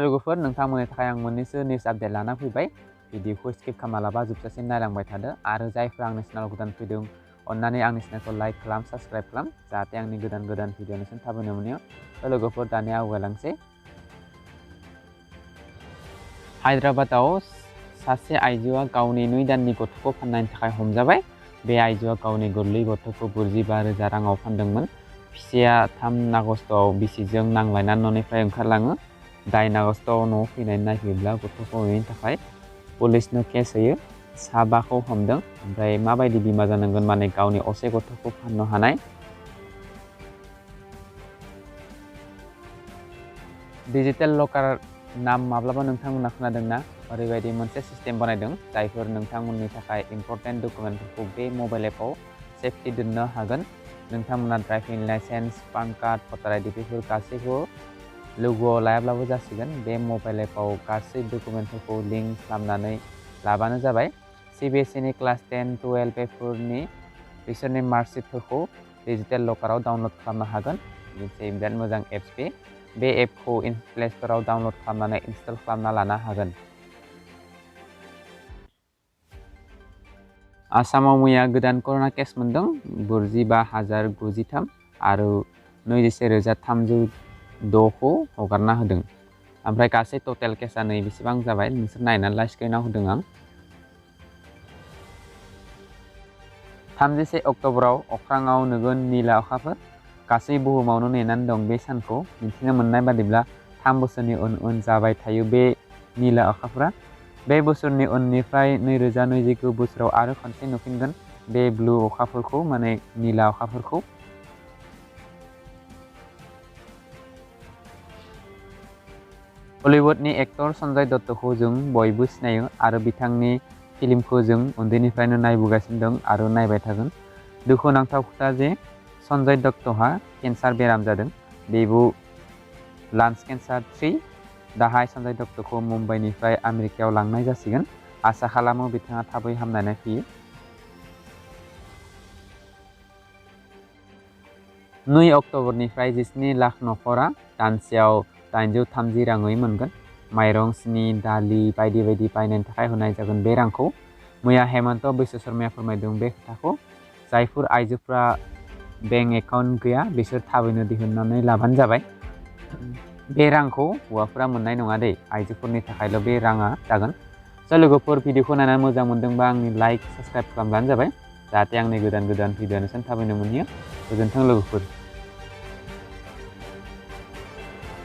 लोगोफोर नोंथांमोननि थाखाय आं मोननैसो निउस आपडेट लाना फैबाय। भिडिअखौ स्किप खालामालाबा जोबजासिम नायलांबाय थादो आरो जायफोरा आंनि चेनेलाव गोदान फैदों अन्नानै आंनि चेनेलखौ लाइक खालाम, साबस्क्राइब खालाम जाहाथे आंनि गोदान भिडिअ नोंसोर थाबैनो मोनो। लोगोफोर दानिया आवगायलांसै। हायद्राबादाव सासे आइजोआ गावनि 9 दाननि गथ'खौ फाननायनि थाखाय हमजाबाय। बे आइजोआ गावनि गोरलै गथ'खौ 45,000 राङाव फानदोंमोन। फिसाया 3 आगस्टआव बिसिजों नांलायना न'निफ्राय ओंखारलाङो। 8 आगस्टआव न'आव फैनानै नायफैब्ला गथ'खौ नुयैनि थाखाय पुलिसनो केस होयो। 7खौ हमदों। ओमफ्राय माबायदि बिमा जानांगोन माने गावनि असे गथ'खौ फाननो हानाय। डिजिटेल लकार नाम माब्लाबा नोंथांमोना खोनादोंना? ओरैबायदि मोनसे सिस्टेम बानायदों जायफोर नोंथांमोननि थाखाय इम्पर्टेन्ट डकुमेन्टफोरखौ बे मबाइल एपआव सेफटि दोननो हागोन। नोंथांमोना ड्राइभिं लाइसेन्स, पान कार्ड, भटार आइडि बेफोर गासैखौबो लोगोआव लायाब्लाबो जासिगोन। बे मबाइल एपआव गासै डकुमेन्टफोरखौ लिंक खालामनानै लाबानो जाबाय। CBSEनि क्लास 10, 12 बेफोरनि बिसोरनि मार्कशिटफोरखौ डिजिटेल लकाराव डाउनलड खालामनो हागोन। मोनसे बिराद मोजां एप्स बे एपखौ प्ले स्ट'राव डाउनलड खालामनानै इनस्टल खालामना लानो हागोन। आसामाव मैया गोदान कर'ना केस मोनदों 45,093 आरो 21,306खौ हगारना होदों। ओमफ्राय गासै टटेल केसा नै बेसेबां जाबाय नोंसोर नायनानै स्क्रिनाव होदों आं। 31 अक्ट'बराव अख्राङाव नुगोन निला अखाफोर। गासै बुहुमावनो नेनानै दं बे सानखौ। मिथिनो मोननाय बादिब्ला 3 बोसोरनि उन जाबाय थायो बे निला अखाफोरा। बे बोसोरनि उननिफ्राय 2029 बोसोराव आरो खनसे नुफिनगोन बे ब्लु अखाफोरखौ माने निला अखाफोरखौ। बलिउडनि एक्टर सन्जय दत्तखौ जों बयबो सिनायो आरो बिथांनि फिल्मखौ जों उन्दैनिफ्रायनो नायबोगासिनो दं आरो नायबाय थागोन। दुखुनांथाव खोथा जे सन्जय दत्तहा केन्सार बेराम जादों। बेबो लांस केन्सार 3। दाहाय सन्जय दत्तखौ मुम्बाइनिफ्राय आमेरिकायाव लांनाय जासिगोन। आसा खालामो बिथाङा थाबै हामनानै फैयो। 9 अक्ट'बरनिफ्राय 17 लाख नखरा दानसेयाव 830 राङै मोनगोन। माइरं, सिनि, दालि बायदि बायदि बायनायनि थाखाय होनाय जागोन बे रांखौ। मैया हेमन्त बिश्व शर्माया फोरमायदों बे खोथाखौ। जायफोर आइजोफ्रा बेंक एकाउन्ट गैया बिसोर थाबैनो दिहुननानै लाबानो जाबाय। बे रांखौ हौवाफोरा मोननाय नङा दे, आइजोफोरनि थाखायल' बे राङा जागोन। लोगोफोर भिडिअखौ नायनानै मोजां मोनदोंबा आंनि लाइक, साबस्क्राइब खालामब्लानो जाबाय जाहाथे आंनि गोदान भिडिअ नोंसोर थाबैनो मोनहैयो। गोजोन्थों लोगोफोर।